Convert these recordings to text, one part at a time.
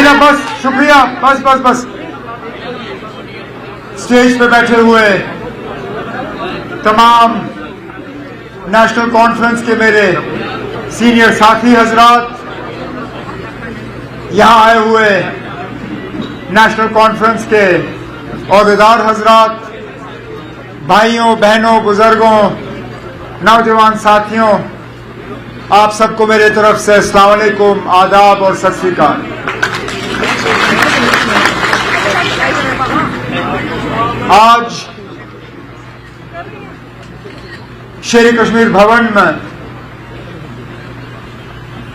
मेरा बस शुक्रिया, बस बस बस। स्टेज पे बैठे हुए तमाम नेशनल कॉन्फ्रेंस के मेरे सीनियर साथी हजरात, यहां आए हुए नेशनल कॉन्फ्रेंस के ओहदेदार हजरात, भाइयों बहनों बुजुर्गों नौजवान साथियों, आप सबको मेरे तरफ से अस्सलाम वालेकुम, आदाब और सत श्री अकाल। आज शेर कश्मीर भवन में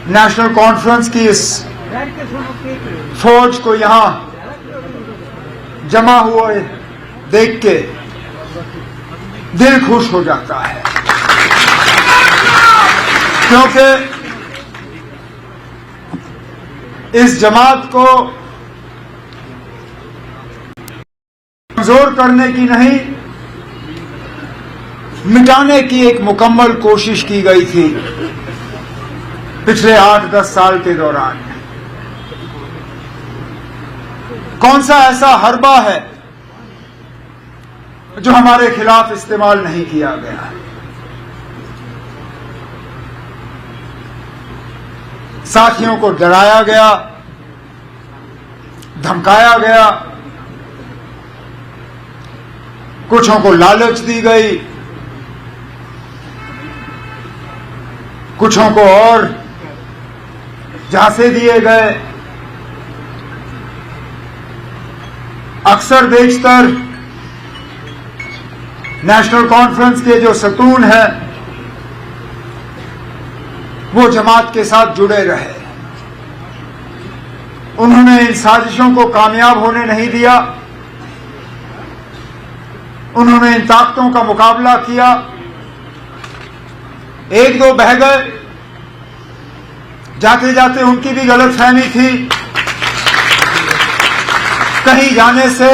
नेशनल कॉन्फ्रेंस की इस फौज को यहां जमा हुए देख के दिल खुश हो जाता है, क्योंकि इस जमात को कमजोर करने की नहीं, मिटाने की एक मुकम्मल कोशिश की गई थी पिछले 8-10 साल के दौरान। कौन सा ऐसा हरबा है जो हमारे खिलाफ इस्तेमाल नहीं किया गया? साथियों को डराया गया, धमकाया गया, कुछों को लालच दी गई, कुछों को और झांसे दिए गए। अक्सर बेशतर नेशनल कॉन्फ्रेंस के जो सतून हैं वो जमात के साथ जुड़े रहे। उन्होंने इन साजिशों को कामयाब होने नहीं दिया, उन्होंने इन ताकतों का मुकाबला किया। एक दो बह गए, जाते जाते उनकी भी गलतफहमी थी, कहीं जाने से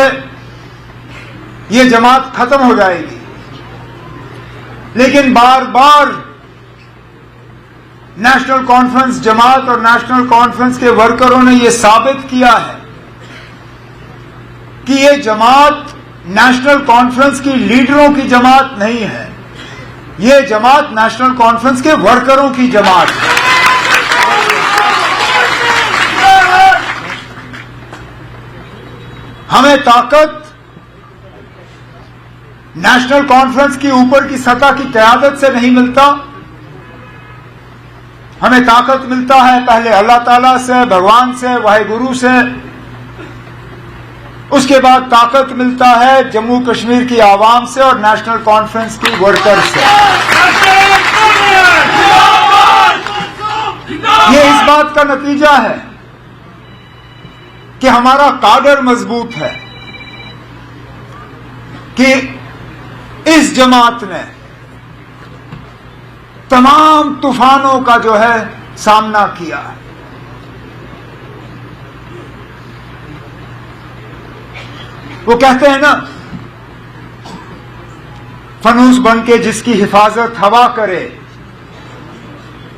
ये जमात खत्म हो जाएगी। लेकिन बार बार नेशनल कॉन्फ्रेंस जमात और नेशनल कॉन्फ्रेंस के वर्करों ने यह साबित किया है कि ये जमात नेशनल कॉन्फ्रेंस की लीडरों की जमात नहीं है, ये जमात नेशनल कॉन्फ्रेंस के वर्करों की जमात है। हमें ताकत नेशनल कॉन्फ्रेंस की ऊपर की सतह की क़यादत से नहीं मिलता, हमें ताकत मिलता है पहले अल्लाह ताला से, भगवान से, वाहिगुरु से। उसके बाद ताकत मिलता है जम्मू कश्मीर की आवाम से और नेशनल कॉन्फ्रेंस की वर्कर से। ये इस बात का नतीजा है कि हमारा काडर मजबूत है, कि इस जमात ने तमाम तूफानों का जो है सामना किया। वो कहते हैं ना, फनूस बन के जिसकी हिफाजत हवा करे,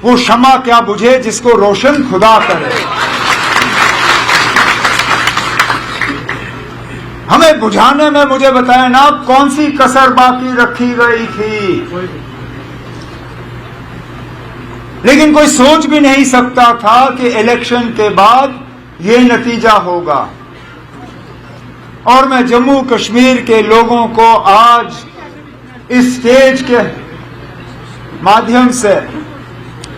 वो शमा क्या बुझे जिसको रोशन खुदा करे। हमें बुझाने में मुझे बताएं ना, कौन सी कसर बाकी रखी गई थी? लेकिन कोई सोच भी नहीं सकता था कि इलेक्शन के बाद ये नतीजा होगा। और मैं जम्मू कश्मीर के लोगों को आज इस स्टेज के माध्यम से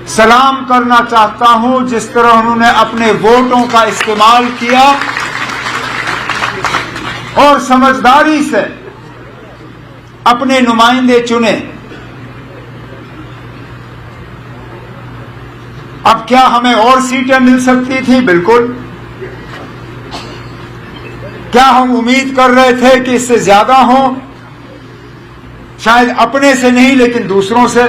सलाम करना चाहता हूं, जिस तरह उन्होंने अपने वोटों का इस्तेमाल किया और समझदारी से अपने नुमाइंदे चुने। अब क्या हमें और सीटें मिल सकती थी? बिल्कुल। क्या हम उम्मीद कर रहे थे कि इससे ज्यादा हो? शायद अपने से नहीं, लेकिन दूसरों से।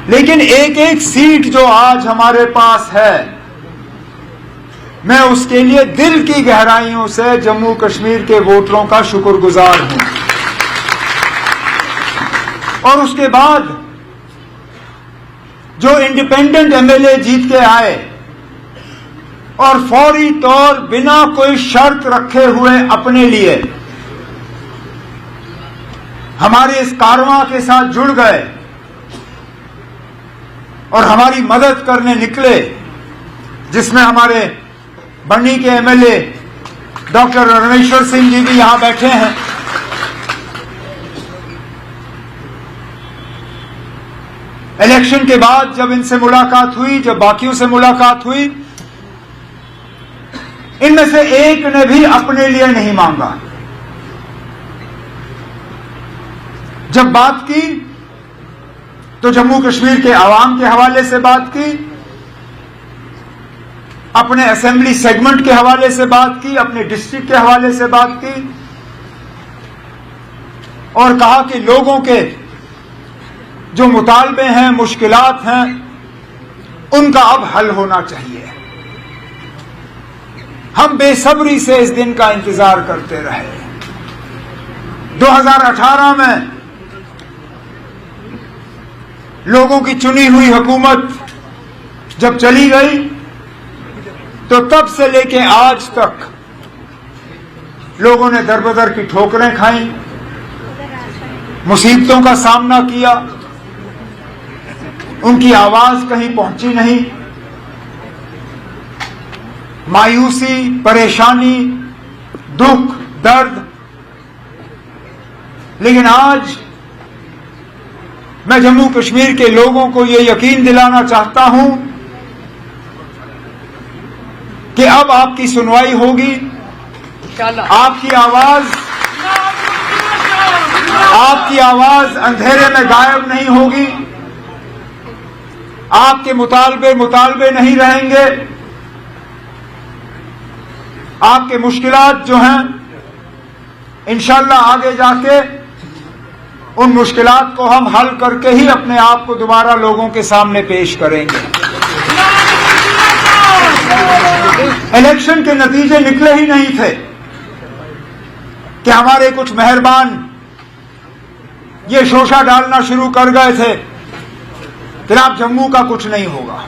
लेकिन एक एक सीट जो आज हमारे पास है, मैं उसके लिए दिल की गहराइयों से जम्मू कश्मीर के वोटरों का शुक्रगुजार हूं। और उसके बाद जो इंडिपेंडेंट एमएलए जीत के आए, और फौरी तौर बिना कोई शर्त रखे हुए अपने लिए हमारे इस कारवां के साथ जुड़ गए और हमारी मदद करने निकले, जिसमें हमारे बन्नी के एमएलए डॉक्टर रणेश्वर सिंह जी भी यहां बैठे हैं। इलेक्शन के बाद जब इनसे मुलाकात हुई, जब बाकियों से मुलाकात हुई, इनमें से एक ने भी अपने लिए नहीं मांगा। जब बात की तो जम्मू कश्मीर के आवाम के हवाले से बात की, अपने असेंबली सेगमेंट के हवाले से बात की, अपने डिस्ट्रिक्ट के हवाले से बात की और कहा कि लोगों के जो मुतालबे हैं, मुश्किलात हैं, उनका अब हल होना चाहिए। हम बेसब्री से इस दिन का इंतजार करते रहे। 2018 में लोगों की चुनी हुई हुकूमत जब चली गई तो तब से लेके आज तक लोगों ने दरबदर की ठोकरें खाई, मुसीबतों का सामना किया, उनकी आवाज कहीं पहुंची नहीं। मायूसी, परेशानी, दुख, दर्द। लेकिन आज मैं जम्मू कश्मीर के लोगों को यह यकीन दिलाना चाहता हूं कि अब आपकी सुनवाई होगी, आपकी आवाज अंधेरे में गायब नहीं होगी, आपके मुतालबे नहीं रहेंगे, आपके मुश्किलात जो हैं इंशाअल्लाह आगे जाके उन मुश्किलात को हम हल करके ही अपने आप को दोबारा लोगों के सामने पेश करेंगे। इलेक्शन के नतीजे निकले ही नहीं थे कि हमारे कुछ मेहरबान ये शोशा डालना शुरू कर गए थे कि आप जम्मू का कुछ नहीं होगा,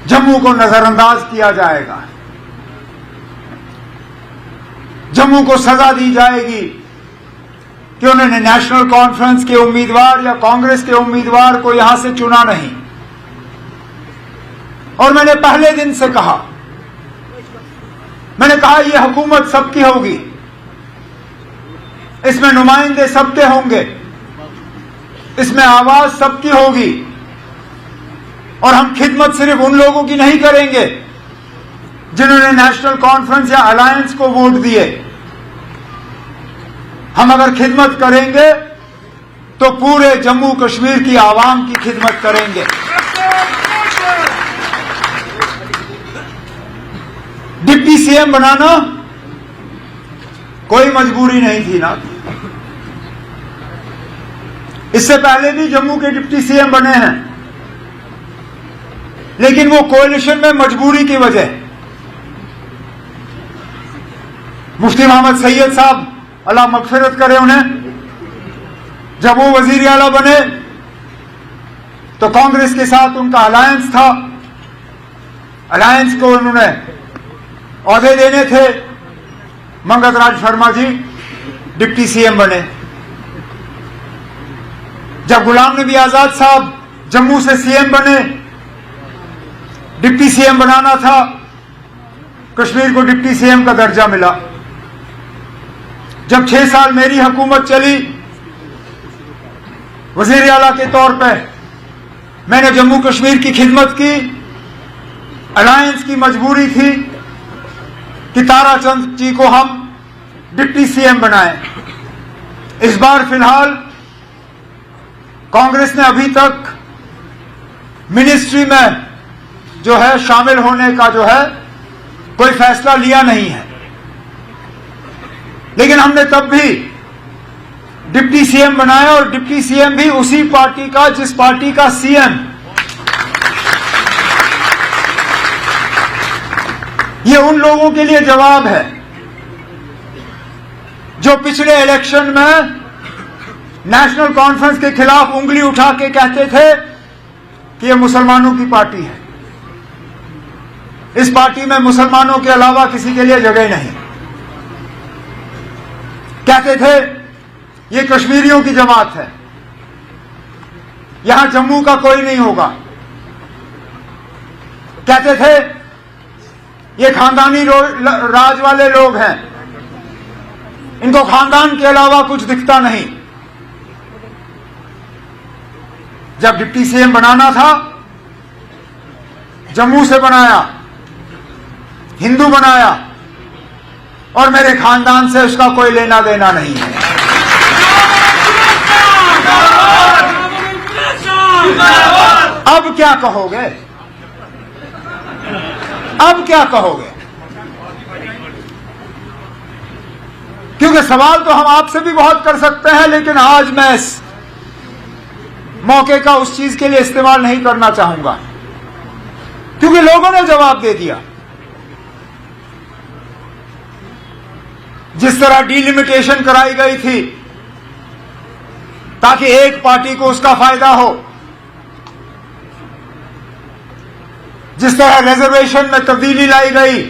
जम्मू को नजरअंदाज किया जाएगा, जम्मू को सजा दी जाएगी कि उन्होंने नेशनल कॉन्फ्रेंस के उम्मीदवार या कांग्रेस के उम्मीदवार को यहां से चुना नहीं। और मैंने पहले दिन से कहा, मैंने कहा यह हुकूमत सबकी होगी, इसमें नुमाइंदे सबके होंगे, इसमें आवाज सबकी होगी और हम खिदमत सिर्फ उन लोगों की नहीं करेंगे जिन्होंने नेशनल कॉन्फ्रेंस या अलायंस को वोट दिए। हम अगर खिदमत करेंगे तो पूरे जम्मू कश्मीर की आवाम की खिदमत करेंगे। डिप्टी सीएम बनाना कोई मजबूरी नहीं थी ना। इससे पहले भी जम्मू के डिप्टी सीएम बने हैं, लेकिन वो कोalition में मजबूरी की वजह। मुफ्ती मोहम्मद सैयद साहब अल्लाह मगफिरत करे उन्हें, जब वो वजीर आला बने तो कांग्रेस के साथ उनका अलायंस था, अलायंस को उन्होंने औहदे देने थे। मंगत राज शर्मा जी डिप्टी सीएम बने। जब गुलाम नबी आजाद साहब जम्मू से सीएम बने, डिप्टी सीएम बनाना था, कश्मीर को डिप्टी सीएम का दर्जा मिला। जब 6 साल मेरी हुकूमत चली, वजीर आला के तौर पे मैंने जम्मू कश्मीर की खिदमत की। अलायंस की मजबूरी थी कि ताराचंद जी को हम डिप्टी सीएम बनाएं। इस बार फिलहाल कांग्रेस ने अभी तक मिनिस्ट्री में जो है शामिल होने का जो है कोई फैसला लिया नहीं है, लेकिन हमने तब भी डिप्टी सीएम बनाया और डिप्टी सीएम भी उसी पार्टी का जिस पार्टी का सीएम। ये उन लोगों के लिए जवाब है जो पिछले इलेक्शन में नेशनल कॉन्फ्रेंस के खिलाफ उंगली उठा के कहते थे कि ये मुसलमानों की पार्टी है। इस पार्टी में मुसलमानों के अलावा किसी के लिए जगह नहीं। कहते थे ये कश्मीरियों की जमात है, यहां जम्मू का कोई नहीं होगा। कहते थे ये खानदानी राज वाले लोग हैं, इनको खानदान के अलावा कुछ दिखता नहीं। जब डिप्टी सीएम बनाना था, जम्मू से बनाया, हिंदू बनाया, और मेरे खानदान से उसका कोई लेना देना नहीं है। अब क्या कहोगे? अब क्या कहोगे? क्योंकि सवाल तो हम आपसे भी बहुत कर सकते हैं, लेकिन आज मैं इस मौके का उस चीज के लिए इस्तेमाल नहीं करना चाहूंगा, क्योंकि लोगों ने जवाब दे दिया। जिस तरह डिलिमिटेशन कराई गई थी ताकि एक पार्टी को उसका फायदा हो, जिस तरह रिजर्वेशन में तब्दीली लाई गई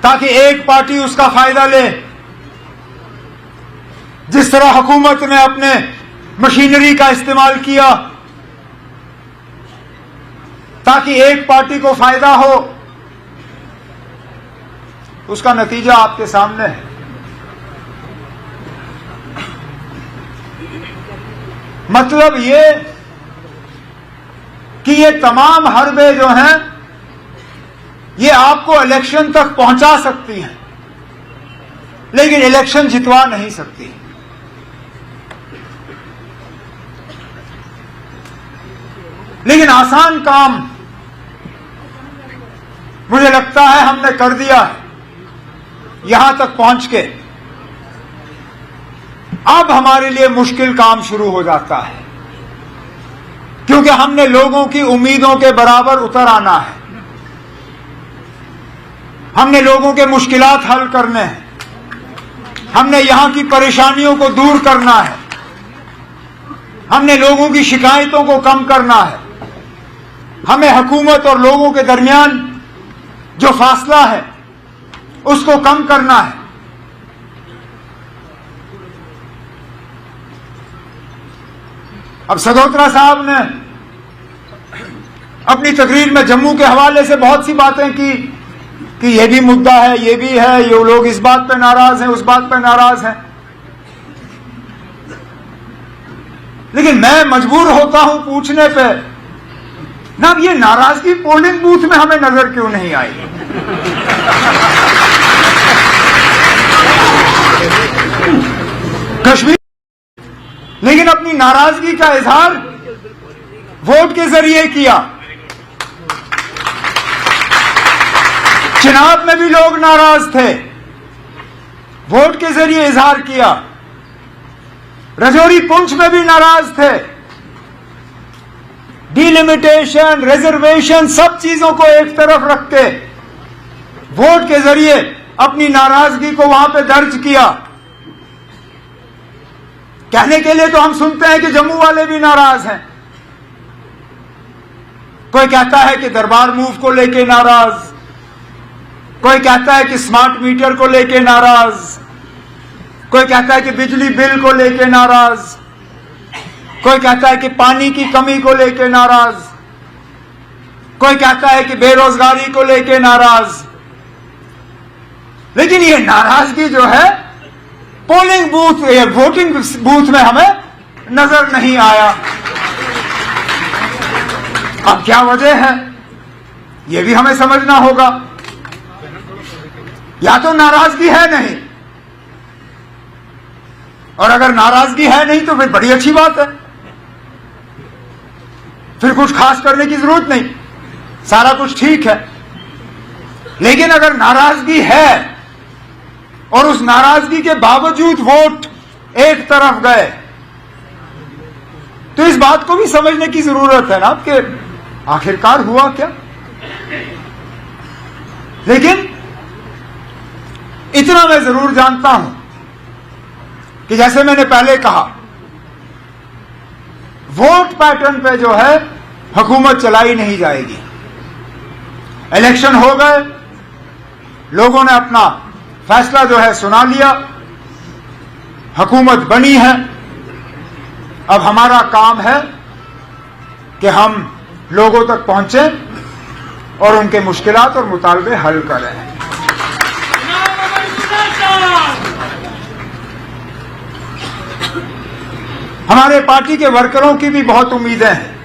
ताकि एक पार्टी उसका फायदा ले, जिस तरह हुकूमत ने अपने मशीनरी का इस्तेमाल किया ताकि एक पार्टी को फायदा हो, उसका नतीजा आपके सामने है। मतलब ये कि ये तमाम हरबे जो हैं ये आपको इलेक्शन तक पहुंचा सकती हैं, लेकिन इलेक्शन जितवा नहीं सकती। लेकिन आसान काम मुझे लगता है हमने कर दिया है यहां तक पहुंच के। अब हमारे लिए मुश्किल काम शुरू हो जाता है, क्योंकि हमने लोगों की उम्मीदों के बराबर उतर आना है। हमने लोगों के मुश्किलात हल करने हैं, हमने यहां की परेशानियों को दूर करना है, हमने लोगों की शिकायतों को कम करना है, हमें हुकूमत और लोगों के दरमियान जो फासला है उसको कम करना है। अब सगोत्रा साहब ने अपनी तकरीर में जम्मू के हवाले से बहुत सी बातें की कि ये भी मुद्दा है, ये भी है, ये लोग इस बात पे नाराज हैं, उस बात पे नाराज हैं। लेकिन मैं मजबूर होता हूं पूछने पे, ना ये नाराजगी पोलिंग बूथ में हमें नजर क्यों नहीं आई? कश्मीर, लेकिन अपनी नाराजगी का इजहार वोट के जरिए किया। चिनाब में भी लोग नाराज थे, वोट के जरिए इजहार किया। रजौरी पुंछ में भी नाराज थे। डिलिमिटेशन, रिजर्वेशन, सब चीजों को एक तरफ रख के वोट के जरिए अपनी नाराजगी को वहां पे दर्ज किया। कहने के लिए तो हम सुनते हैं कि जम्मू वाले भी नाराज हैं। कोई कहता है कि दरबार मूव को लेके नाराज, कोई कहता है कि स्मार्ट मीटर को लेके नाराज, कोई कहता है कि बिजली बिल को लेके नाराज, कोई कहता है कि पानी की कमी को लेके नाराज, कोई कहता है कि बेरोजगारी को लेके नाराज। लेकिन ये नाराजगी जो है पोलिंग बूथ, वोटिंग बूथ में हमें नजर नहीं आया। अब क्या वजह है ये भी हमें समझना होगा। या तो नाराजगी है नहीं, और अगर नाराजगी है नहीं तो फिर बड़ी अच्छी बात है, फिर कुछ खास करने की जरूरत नहीं, सारा कुछ ठीक है। लेकिन अगर नाराजगी है और उस नाराजगी के बावजूद वोट एक तरफ गए, तो इस बात को भी समझने की जरूरत है ना कि आखिरकार हुआ क्या। लेकिन इतना मैं जरूर जानता हूं कि जैसे मैंने पहले कहा, वोट पैटर्न पे जो है हुकूमत चलाई नहीं जाएगी। इलेक्शन हो गए, लोगों ने अपना फैसला जो है सुना लिया, हुकूमत बनी है। अब हमारा काम है कि हम लोगों तक पहुंचे और उनके मुश्किलात और मुतालबे हल करें। हमारे पार्टी के वर्करों की भी बहुत उम्मीदें हैं।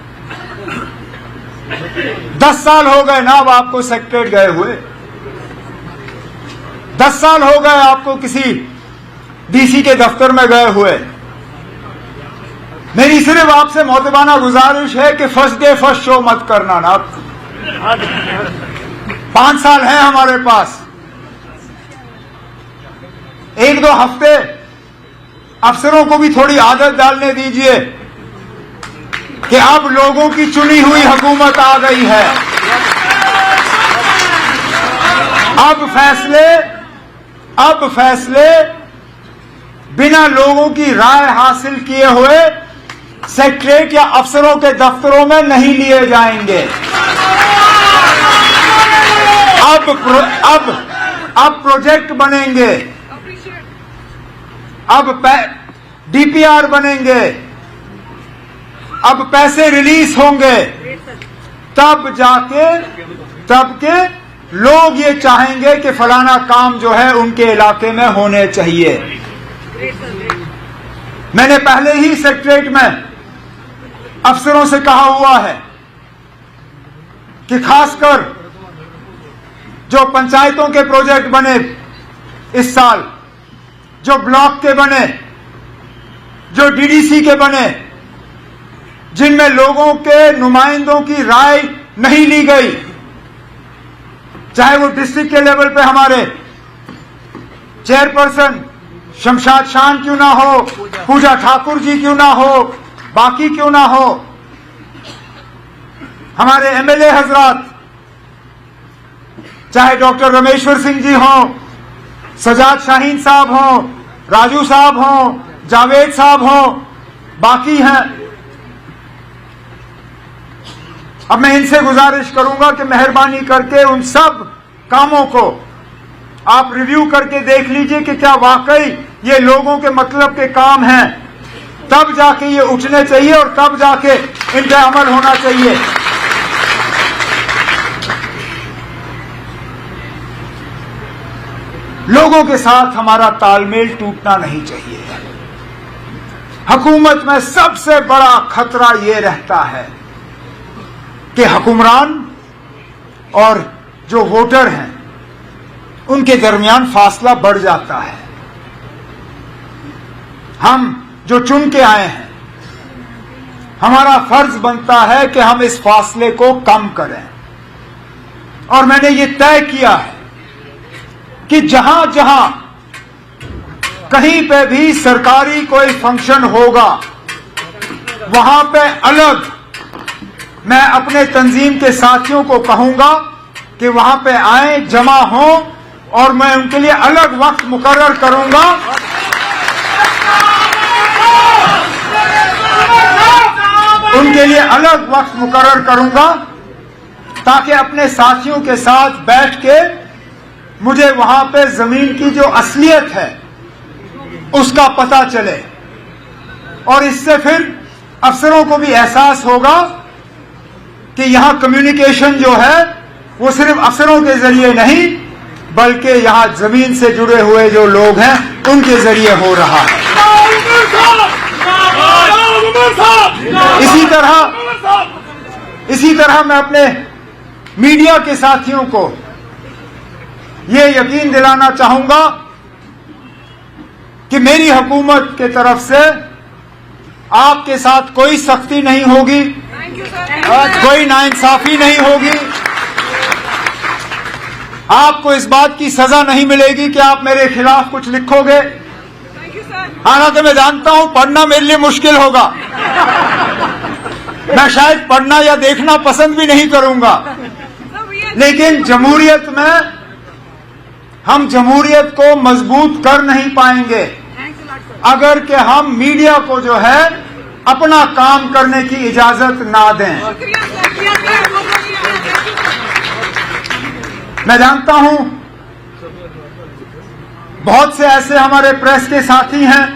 10 साल हो गए ना अब आपको सेक्रेटरीट गए हुए, 10 साल हो गए आपको किसी डीसी के दफ्तर में गए हुए। मेरी सिर्फ आपसे मोहतबाना गुजारिश है कि फर्स्ट डे फर्स्ट शो मत करना ना। 5 साल है हमारे पास, 1-2 हफ्ते अफसरों को भी थोड़ी आदत डालने दीजिए कि अब लोगों की चुनी हुई हुकूमत आ गई है। अब फैसले बिना लोगों की राय हासिल किए हुए सेक्रेटरीट या अफसरों के दफ्तरों में नहीं लिए जाएंगे। अब प्रोजेक्ट बनेंगे, अब डीपीआर बनेंगे, अब पैसे रिलीज होंगे, तब के लोग ये चाहेंगे कि फलाना काम जो है उनके इलाके में होने चाहिए। मैंने पहले ही सेक्रेटरीट में अफसरों से कहा हुआ है कि खासकर जो पंचायतों के प्रोजेक्ट बने इस साल, जो ब्लॉक के बने, जो डीडीसी के बने, जिनमें लोगों के नुमाइंदों की राय नहीं ली गई, चाहे वो डिस्ट्रिक्ट के लेवल पे हमारे चेयरपर्सन शमशाद शान क्यों ना हो, पूजा ठाकुर जी क्यों ना हो, बाकी क्यों ना हो, हमारे एमएलए हजरात, चाहे डॉक्टर रमेश्वर सिंह जी हों, सजाद शाहीन साहब हों, राजू साहब हों, जावेद साहब हों, बाकी हैं। अब मैं इनसे गुजारिश करूंगा कि मेहरबानी करके उन सब कामों को आप रिव्यू करके देख लीजिए कि क्या वाकई ये लोगों के मतलब के काम हैं, तब जाके ये उठने चाहिए और तब जाके इन पे अमल होना चाहिए। लोगों के साथ हमारा तालमेल टूटना नहीं चाहिए। हुकूमत में सबसे बड़ा खतरा ये रहता है कि हुक्मरान और जो वोटर हैं उनके दरमियान फासला बढ़ जाता है। हम जो चुन के आए हैं, हमारा फर्ज बनता है कि हम इस फासले को कम करें। और मैंने ये तय किया है कि जहां जहां कहीं पे भी सरकारी कोई फंक्शन होगा, वहां पे अलग मैं अपने तंजीम के साथियों को कहूंगा कि वहां पे आए, जमा हों, और मैं उनके लिए अलग वक्त मुकर्रर करूंगा। उनके लिए अलग वक्त मुकर्रर करूंगा ताकि अपने साथियों के साथ बैठ के मुझे वहां पे जमीन की जो असलियत है उसका पता चले, और इससे फिर अफसरों को भी एहसास होगा कि यहां कम्युनिकेशन जो है वो सिर्फ अफसरों के जरिए नहीं बल्कि यहां जमीन से जुड़े हुए जो लोग हैं उनके जरिए हो रहा है। इसी तरह मैं अपने मीडिया के साथियों को ये यकीन दिलाना चाहूंगा कि मेरी हुकूमत के तरफ से आपके साथ कोई सख्ती नहीं होगी, कोई नाइंसाफी नहीं होगी। आपको इस बात की सजा नहीं मिलेगी कि आप मेरे खिलाफ कुछ लिखोगे। हालांकि मैं जानता हूं पढ़ना मेरे लिए मुश्किल होगा, मैं शायद पढ़ना या देखना पसंद भी नहीं करूंगा, लेकिन जमहूरियत में हम जमहूरियत को मजबूत कर नहीं पाएंगे अगर कि हम मीडिया को जो है अपना काम करने की इजाजत ना दें। मैं जानता हूं बहुत से ऐसे हमारे प्रेस के साथी हैं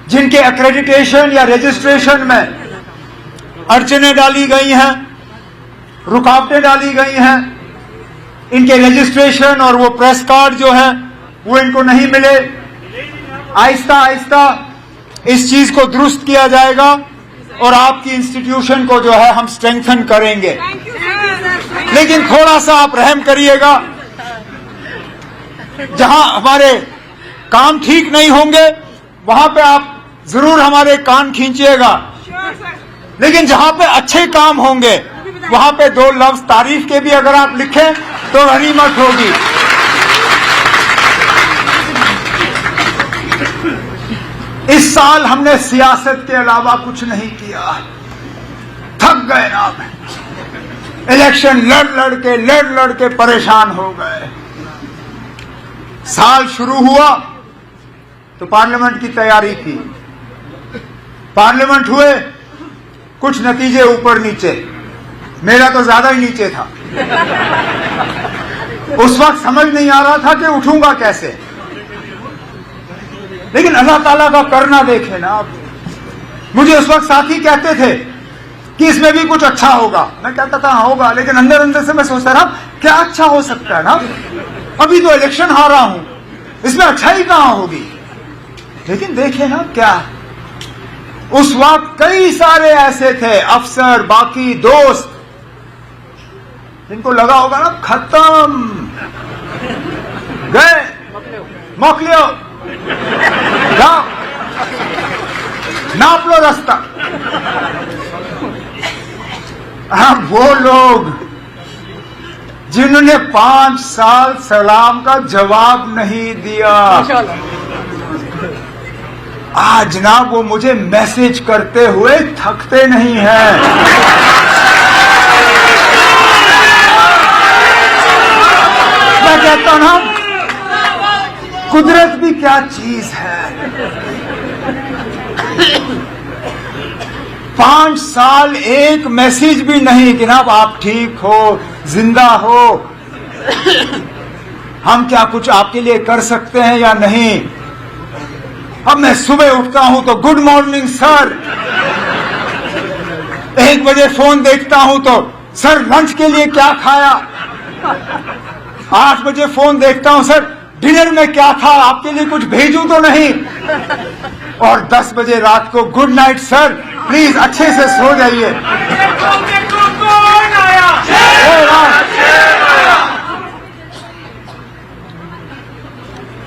जिनके एक्रेडिटेशन या रजिस्ट्रेशन में अड़चनें डाली गई हैं, रुकावटें डाली गई हैं। इनके रजिस्ट्रेशन और वो प्रेस कार्ड जो है वो इनको नहीं मिले। आहिस्ता आहिस्ता इस चीज को दुरुस्त किया जाएगा और आपकी इंस्टीट्यूशन को जो है हम स्ट्रेंथन करेंगे। लेकिन थोड़ा सा आप रहम करिएगा, जहां हमारे काम ठीक नहीं होंगे वहां पे आप जरूर हमारे कान खींचिएगा, लेकिन जहां पे अच्छे काम होंगे वहां पे दो लफ्ज तारीफ के भी अगर आप लिखें तो गनीमत होगी। इस साल हमने सियासत के अलावा कुछ नहीं किया, थक गए ना। इलेक्शन लड़ लड़ के परेशान हो गए। साल शुरू हुआ तो पार्लियामेंट की तैयारी की, पार्लियामेंट हुए, कुछ नतीजे ऊपर नीचे, मेरा तो ज्यादा ही नीचे था। उस वक्त समझ नहीं आ रहा था कि उठूंगा कैसे, लेकिन अल्लाह ताला का करना देखे ना आप। मुझे उस वक्त साथी कहते थे कि इसमें भी कुछ अच्छा होगा, मैं कहता था होगा, लेकिन अंदर अंदर से मैं सोचता रहा क्या अच्छा हो सकता है ना, अभी तो इलेक्शन हारा हूं, इसमें अच्छाई कहां होगी। लेकिन देखे ना क्या, उस वक्त कई सारे ऐसे थे अफसर, बाकी दोस्त, जिनको लगा होगा ना खत्म, गए, मोकलियो, जाओ, नाप लो रास्ता। अब वो लोग जिन्होंने 5 साल सलाम का जवाब नहीं दिया, आज जनाब वो मुझे मैसेज करते हुए थकते नहीं हैं। मैं कहता हूं ना, कुदरत भी क्या चीज है। 5 साल एक मैसेज भी नहीं कि जनाब आप ठीक हो, जिंदा हो, हम क्या कुछ आपके लिए कर सकते हैं या नहीं। अब मैं सुबह उठता हूं तो गुड मॉर्निंग सर, 1 बजे फोन देखता हूं तो सर लंच के लिए क्या खाया, 8 बजे फोन देखता हूं सर डिनर में क्या था, आपके लिए कुछ भेजूं तो नहीं, और 10 बजे रात को गुड नाइट सर, प्लीज अच्छे से सो जाइए।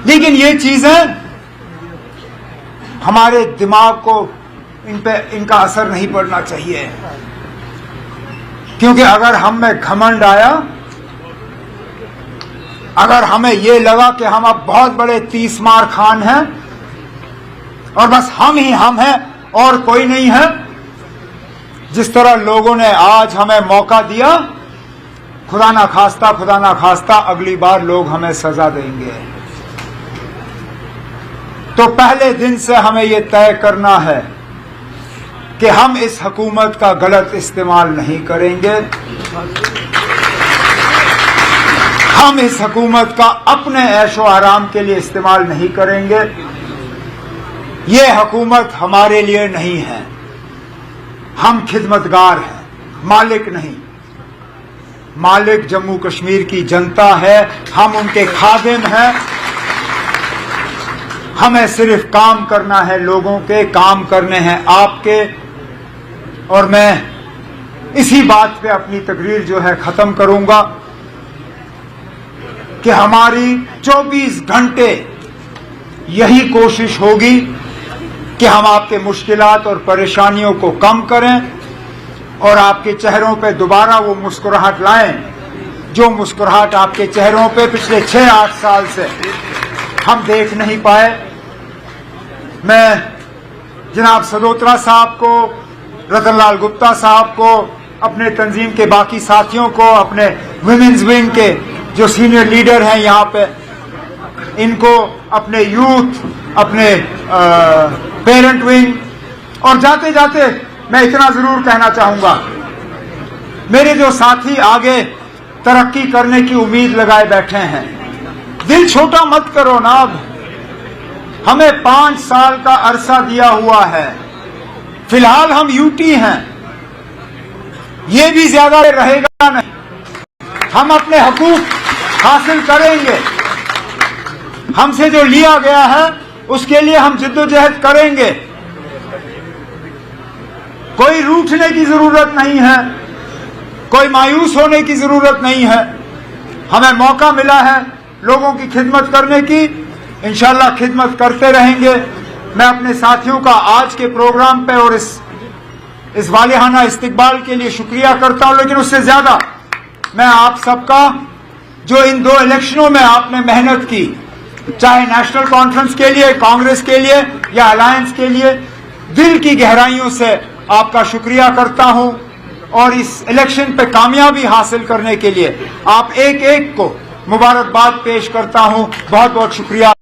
लेकिन ये चीजें हमारे दिमाग को, इन पे इनका असर नहीं पड़ना चाहिए, क्योंकि अगर हम में घमंड आया, अगर हमें ये लगा कि हम अब बहुत बड़े 30 मार खान हैं और बस हम ही हम हैं और कोई नहीं है, जिस तरह लोगों ने आज हमें मौका दिया, खुदा ना खास्ता अगली बार लोग हमें सजा देंगे। तो पहले दिन से हमें यह तय करना है कि हम इस हुकूमत का गलत इस्तेमाल नहीं करेंगे, हम इस हुकूमत का अपने ऐशो आराम के लिए इस्तेमाल नहीं करेंगे। ये हुकूमत हमारे लिए नहीं है, हम खिदमतगार हैं, मालिक नहीं। मालिक जम्मू कश्मीर की जनता है, हम उनके खादिम हैं। हमें सिर्फ काम करना है, लोगों के काम करने हैं आपके। और मैं इसी बात पे अपनी तकरीर जो है खत्म करूंगा कि हमारी 24 घंटे यही कोशिश होगी कि हम आपके मुश्किलात और परेशानियों को कम करें और आपके चेहरों पे दोबारा वो मुस्कुराहट लाएं, जो मुस्कुराहट आपके चेहरों पे पिछले 6-8 साल से हम देख नहीं पाए। मैं जनाब सदोत्रा साहब को, रतन लाल गुप्ता साहब को, अपने तंजीम के बाकी साथियों को, अपने विमेंस विंग के जो सीनियर लीडर हैं यहाँ पे, इनको, अपने यूथ, अपने पेरेंट विंग, और जाते जाते मैं इतना जरूर कहना चाहूंगा, मेरे जो साथी आगे तरक्की करने की उम्मीद लगाए बैठे हैं। दिल छोटा मत करो ना। अब हमें 5 साल का अरसा दिया हुआ है। फिलहाल हम यूटी हैं, ये भी ज्यादा रहेगा नहीं। हम अपने हकूक हासिल करेंगे। हमसे जो लिया गया है उसके लिए हम जिद्दोजहद करेंगे। कोई रूठने की जरूरत नहीं है, कोई मायूस होने की जरूरत नहीं है। हमें मौका मिला है लोगों की खिदमत करने की, इंशाल्लाह खिदमत करते रहेंगे। मैं अपने साथियों का आज के प्रोग्राम पे और इस वालिहाना इस्तकबाल के लिए शुक्रिया करता हूं, लेकिन उससे ज्यादा मैं आप सबका जो इन 2 इलेक्शनों में आपने मेहनत की, चाहे नेशनल कॉन्फ्रेंस के लिए, कांग्रेस के लिए या अलायंस के लिए, दिल की गहराइयों से आपका शुक्रिया करता हूं। और इस इलेक्शन पे कामयाबी हासिल करने के लिए आप एक एक को मुबारकबाद पेश करता हूं। बहुत बहुत शुक्रिया।